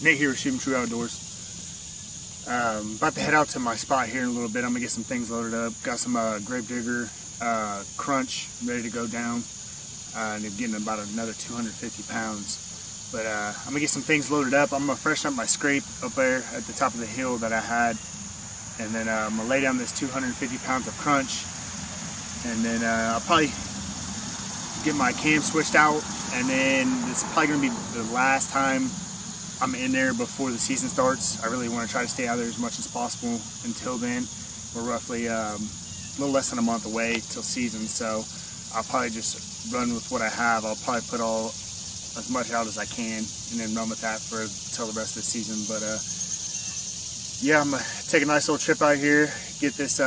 Nate here with Shooting True Outdoors. About to head out to my spot here in a little bit. I'm gonna get some things loaded up. Got some grave digger crunch ready to go down, and I'm getting about another 250 pounds. But I'm gonna get some things loaded up. I'm gonna freshen up my scrape up there at the top of the hill that I had, and then I'm gonna lay down this 250 pounds of crunch, and then I'll probably get my cam switched out, and then this is probably gonna be the last time I'm in there before the season starts. I really want to try to stay out there as much as possible until then. We're roughly a little less than a month away till season, so I'll probably just run with what I have. I'll probably put as much out as I can and then run with that till the rest of the season. But yeah, I'm gonna take a nice little trip out here, get this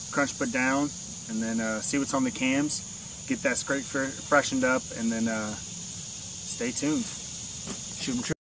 crunch put down, and then see what's on the cams, get that scrape freshened up, and then stay tuned. Shoot 'em true.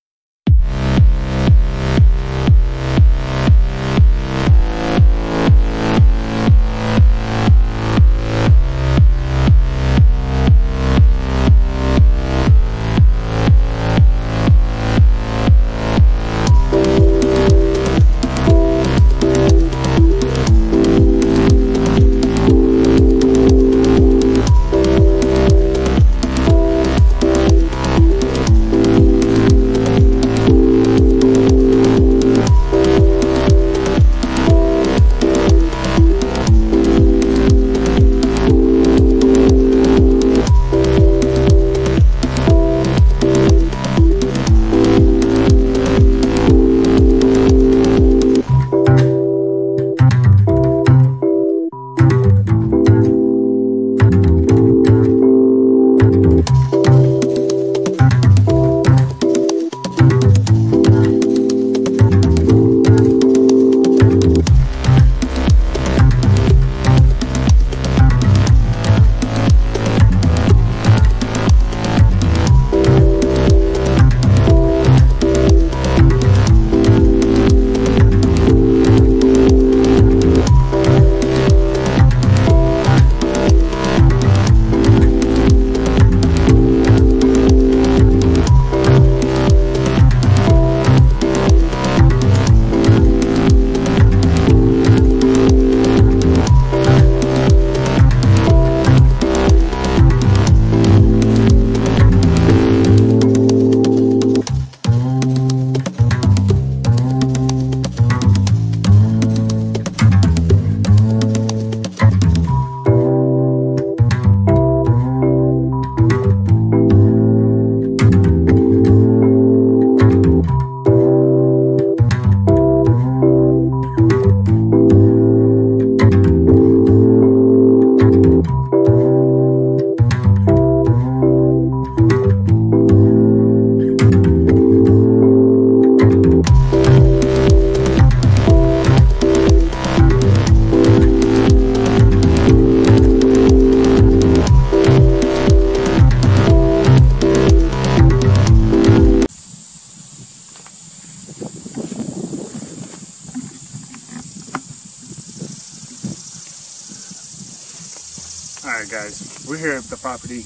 Alright guys, we're here at the property.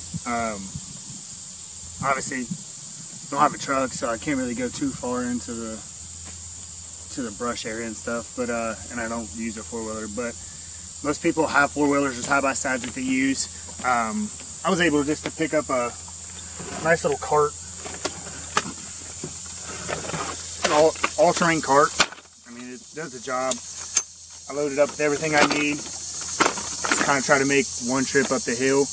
Obviously don't have a truck, so I can't really go too far into the brush area and stuff, but and I don't use a four-wheeler, but most people have four-wheelers or side-by-sides that they use. I was able just to pick up a nice little cart, an all-terrain cart. I mean, it does the job. I loaded up with everything I need. Just kind of try to make one trip up the hill,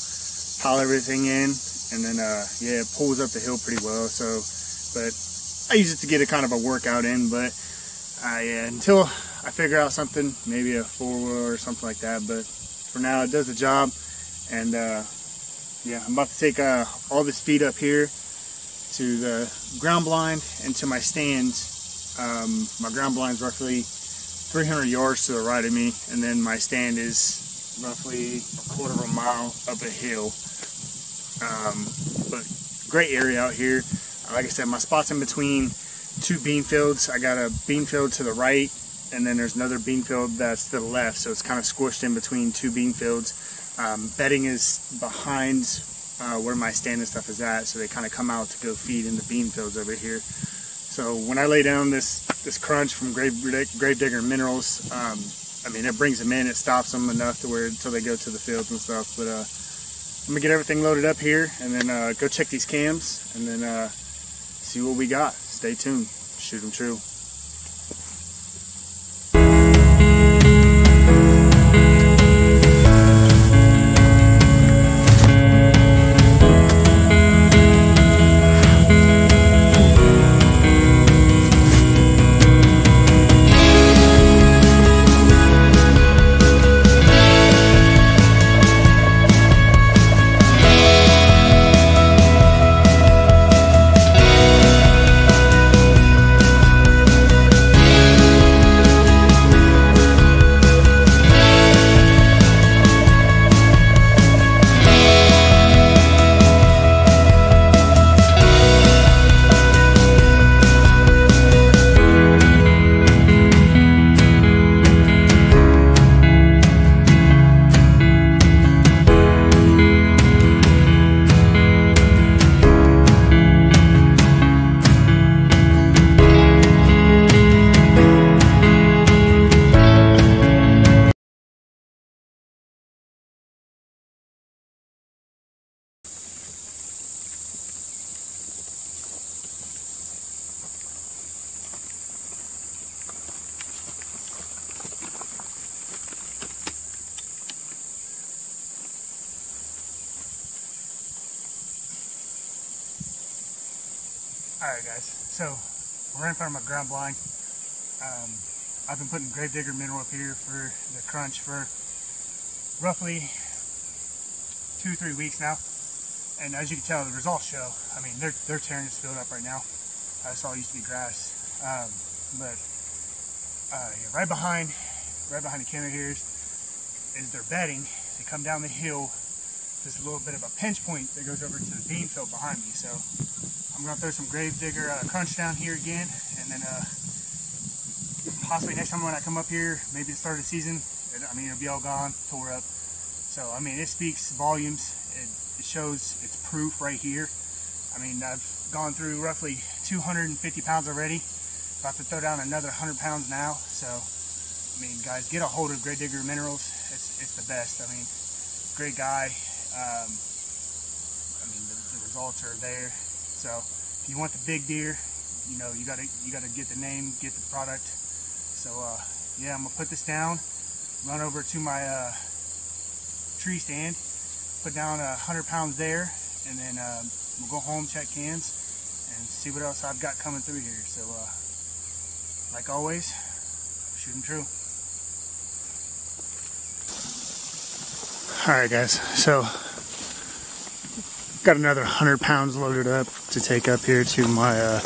pile everything in, and then yeah, it pulls up the hill pretty well. So, but I use it to get a kind of a workout in. But yeah, until I figure out something, maybe a four-wheeler or something like that. But for now, it does the job. And yeah, I'm about to take all this feed up here to the ground blind and to my stand. My ground blind's roughly 300 yards to the right of me, and then my stand is roughly a quarter of a mile up a hill. But great area out here. Like I said, my spot's in between two bean fields. I got a bean field to the right, and then there's another bean field that's to the left, so it's kind of squished in between two bean fields. Bedding is behind where my stand and stuff is at, so they kind of come out to go feed in the bean fields over here. So when I lay down this crunch from Gravedigger Minerals, I mean, it brings them in, it stops them enough to where until they go to the fields and stuff. But I'm gonna get everything loaded up here and then go check these cams and then see what we got. Stay tuned. Shoot 'em true. Alright guys, so we're in front of my ground blind. I've been putting Gravedigger Mineral up here for the crunch for roughly 2-3 weeks now. And as you can tell, the results show. I mean, they're tearing this field up right now. This all used to be grass. Yeah, right behind the camera here is their bedding. They come down the hill. There's a little bit of a pinch point that goes over to the bean field behind me. So I'm gonna throw some Gravedigger crunch down here again, and then possibly next time when I come up here, maybe the start of the season, I mean, it'll be all gone, tore up. So I mean, it speaks volumes. It shows its proof right here. I mean, I've gone through roughly 250 pounds already. About to throw down another 100 pounds now. So I mean, guys, get a hold of Gravedigger Minerals. It's the best. I mean, great guy. I mean, the results are there. So if you want the big deer, you know, you gotta get the name, get the product. So yeah, I'm gonna put this down, run over to my tree stand, put down 100 pounds there, and then we'll go home, check cans, and see what else I've got coming through here. So like always, shoot 'em true. Alright guys, so got another 100 pounds loaded up to take up here to my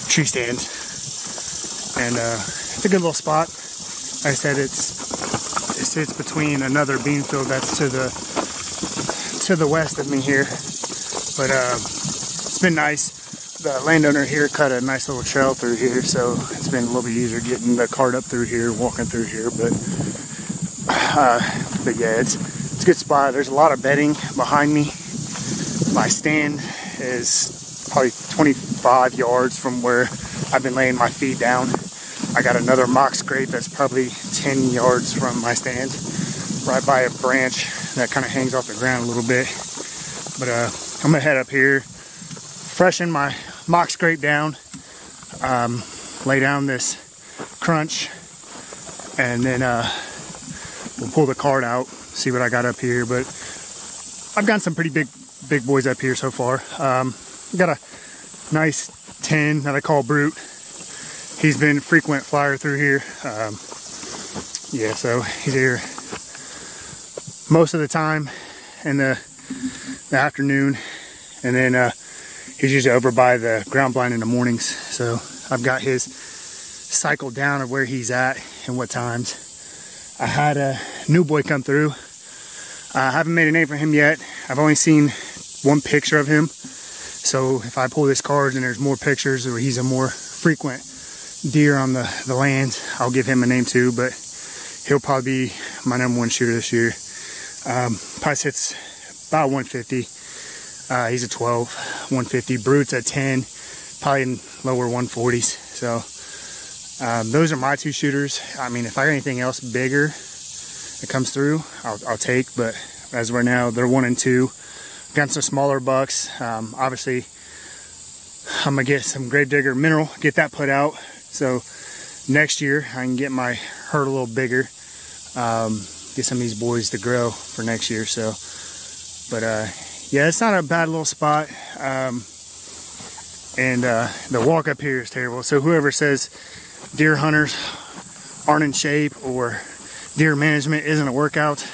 tree stand, and it's a good little spot. Like I said, it sits between another bean field that's to the west of me here, but it's been nice. The landowner here cut a nice little trail through here, so it's been a little bit easier getting the cart up through here, walking through here. But yeah, it's a good spot. There's a lot of bedding behind me. My stand is probably 25 yards from where I've been laying my feet down. I got another mock scrape that's probably 10 yards from my stand, right by a branch that kind of hangs off the ground a little bit. But I'm gonna head up here, freshen my mock scrape down, lay down this crunch, and then we'll pull the cart out, see what I got up here. But I've gotten some pretty big boys up here so far. Got a nice 10 that I call Brute. He's been frequent flyer through here. Yeah, so he's here most of the time in the afternoon, and then he's usually over by the ground blind in the mornings. So I've got his cycle down of where he's at and what times. I had a new boy come through. I haven't made a name for him yet. I've only seen one picture of him. So if I pull this card and there's more pictures, or he's a more frequent deer on the land, I'll give him a name too. But he'll probably be my #1 shooter this year. Probably sits about 150. He's a 12, 150. Brute's at 10, probably in lower 140s. So those are my 2 shooters. I mean, if I got anything else bigger that comes through, I'll take, but as of right now, they're 1 and 2. Got some smaller bucks. Obviously, I'm gonna get some Gravedigger mineral, get that put out, so next year I can get my herd a little bigger, get some of these boys to grow for next year. So, but yeah, it's not a bad little spot, and the walk up here is terrible. So whoever says deer hunters aren't in shape or deer management isn't a workout,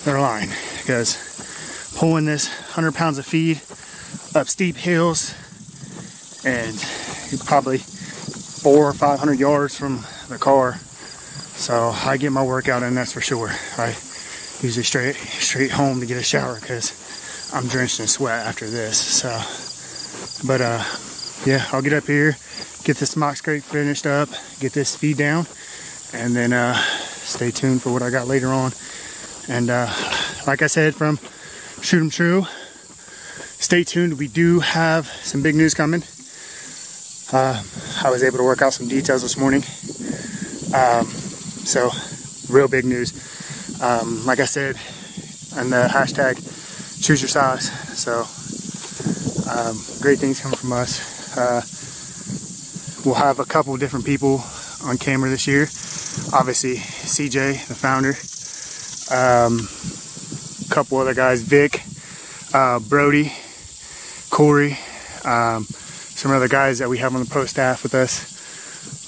they're lying, because pulling this 100 pounds of feed up steep hills and probably 400 or 500 yards from the car, so I get my workout in, that's for sure. I usually straight home to get a shower because I'm drenched in sweat after this. So, but yeah, I'll get up here, get this mock scrape finished up, get this feed down, and then stay tuned for what I got later on. And like I said, from Shoot 'em True, stay tuned. We do have some big news coming. I was able to work out some details this morning, so real big news. Like I said, on the hashtag choose your size, so great things coming from us. We'll have a couple different people on camera this year. Obviously CJ, the founder, a couple other guys, Vic, Brody, Corey, some other guys that we have on the pro staff with us.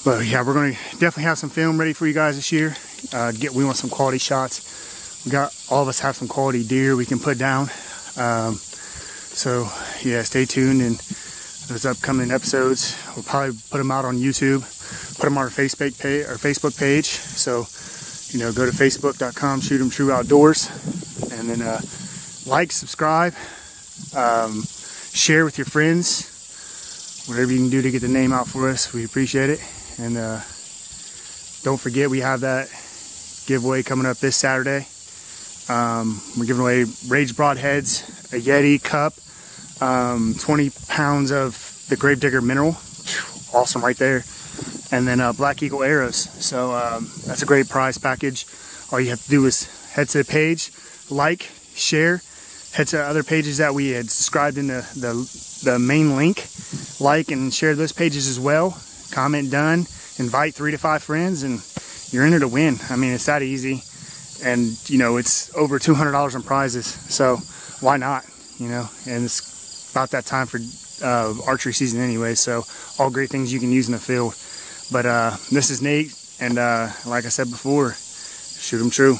But yeah, we're going to definitely have some film ready for you guys this year. We want some quality shots. We got, all of us have some quality deer we can put down. So yeah, stay tuned, and those upcoming episodes, we'll probably put them out on YouTube, put them on our Facebook page. So, you know, go to facebook.com, Shoot 'em True Outdoors, and then like, subscribe, share with your friends, whatever you can do to get the name out for us. We appreciate it. And don't forget, we have that giveaway coming up this Saturday. We're giving away Rage Broadheads, a Yeti cup, 20 pounds of the Gravedigger mineral, awesome right there, and then Black Eagle arrows. So that's a great prize package. All you have to do is head to the page, like, share, head to other pages that we had subscribed in the main link, like and share those pages as well. Comment done, invite 3 to 5 friends, and you're in it to win. I mean, it's that easy. And you know, it's over $200 in prizes, so why not, you know? And it's about that time for archery season anyway, so all great things you can use in the field. But this is Nate, and like I said before, shoot 'em true.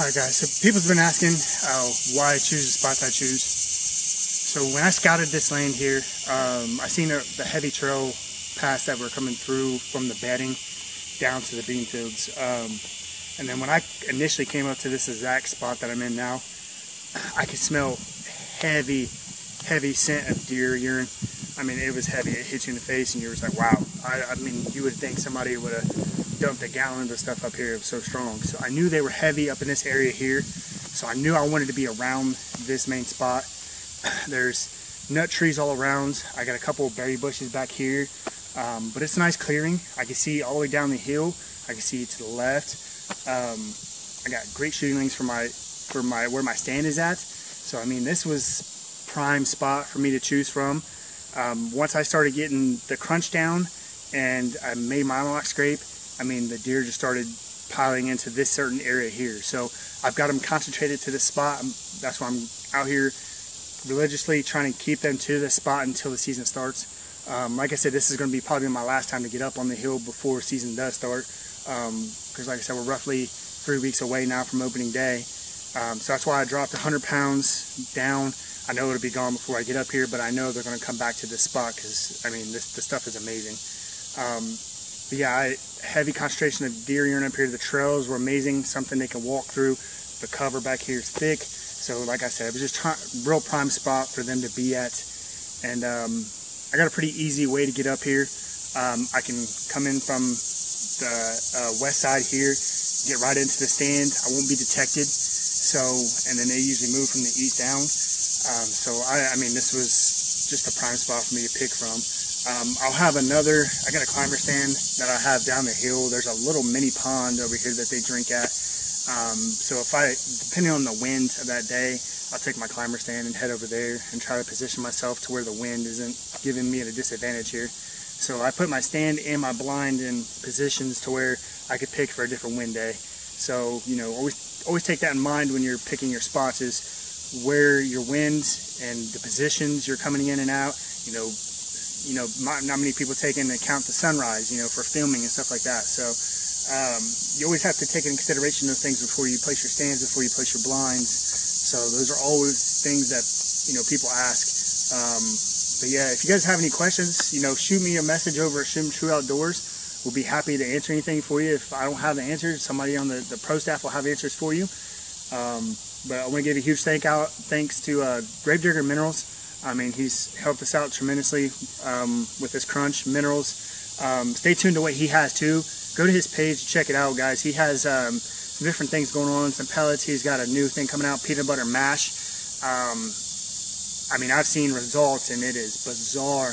Alright guys, so people's been asking why I choose the spots I choose. So when I scouted this land here, I seen the heavy trail paths that were coming through from the bedding down to the bean fields. And then when I initially came up to this exact spot that I'm in now, I could smell heavy scent of deer urine. I mean, it was heavy. It hit you in the face and you were just like, wow. I mean, you would think somebody would have dumped a gallon of the stuff up here. It was so strong. So I knew they were heavy up in this area here. So I knew I wanted to be around this main spot. There's nut trees all around. I got a couple of berry bushes back here. But it's a nice clearing. I can see all the way down the hill. I can see to the left. I got great shooting lanes for where my stand is at. So I mean, this was prime spot for me to choose from. Once I started getting the crunch down and I made my mock scrape, I mean, the deer just started piling into this certain area here. So I've got them concentrated to this spot. That's why I'm out here religiously trying to keep them to this spot until the season starts. Like I said, this is going to be probably my last time to get up on the hill before season does start. Because like I said, we're roughly 3 weeks away now from opening day. So that's why I dropped 100 pounds down. I know it'll be gone before I get up here, but I know they're going to come back to this spot because, I mean, this stuff is amazing. But yeah, heavy concentration of deer urine up here. The trails were amazing, something they can walk through. The cover back here is thick. So like I said, it was just real prime spot for them to be at. And I got a pretty easy way to get up here. I can come in from the west side here, get right into the stand. I won't be detected. So, and then they usually move from the east down. So I mean, this was just a prime spot for me to pick from. I'll have I got a climber stand that I have down the hill. There's a little mini pond over here that they drink at. So depending on the wind of that day, I'll take my climber stand and head over there and try to position myself to where the wind isn't giving me at a disadvantage here. So I put my stand and my blind in positions to where I could pick for a different wind day. So, you know, always take that in mind when you're picking your spots, is where your wind and the positions you're coming in and out. You know, not many people take into account the sunrise, you know, for filming and stuff like that. So you always have to take into consideration those things before you place your stands, before you place your blinds. So those are always things that, you know, people ask. But yeah, if you guys have any questions, you know, shoot me a message over at Shootin' True Outdoors. We'll be happy to answer anything for you. If I don't have the answers, somebody on the pro staff will have answers for you. But I want to give a huge thanks to Gravedigger Minerals. I mean, he's helped us out tremendously with this crunch minerals. Stay tuned to what he has too. Go to his page, check it out, guys. He has some different things going on, some pellets. He's got a new thing coming out, peanut butter mash. I mean, I've seen results, and it is bizarre.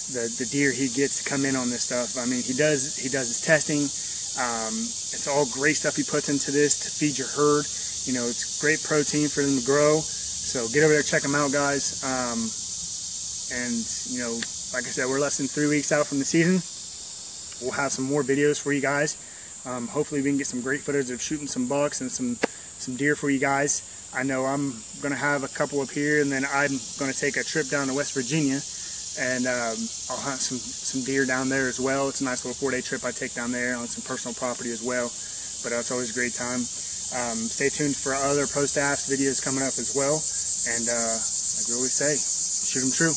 The deer he gets to come in on this stuff. I mean, he does his testing. It's all great stuff he puts into this to feed your herd. You know, it's great protein for them to grow. So get over there, check them out, guys. And you know, like I said, we're less than 3 weeks out from the season. We'll have some more videos for you guys. Hopefully we can get some great footage of shooting some bucks and some deer for you guys. I know I'm going to have a couple up here, and then I'm going to take a trip down to West Virginia, and I'll hunt some deer down there as well. It's a nice little 4-day trip I take down there on some personal property as well. But it's always a great time. Stay tuned for other pro staffs videos coming up as well. And like we always say, shoot 'em true.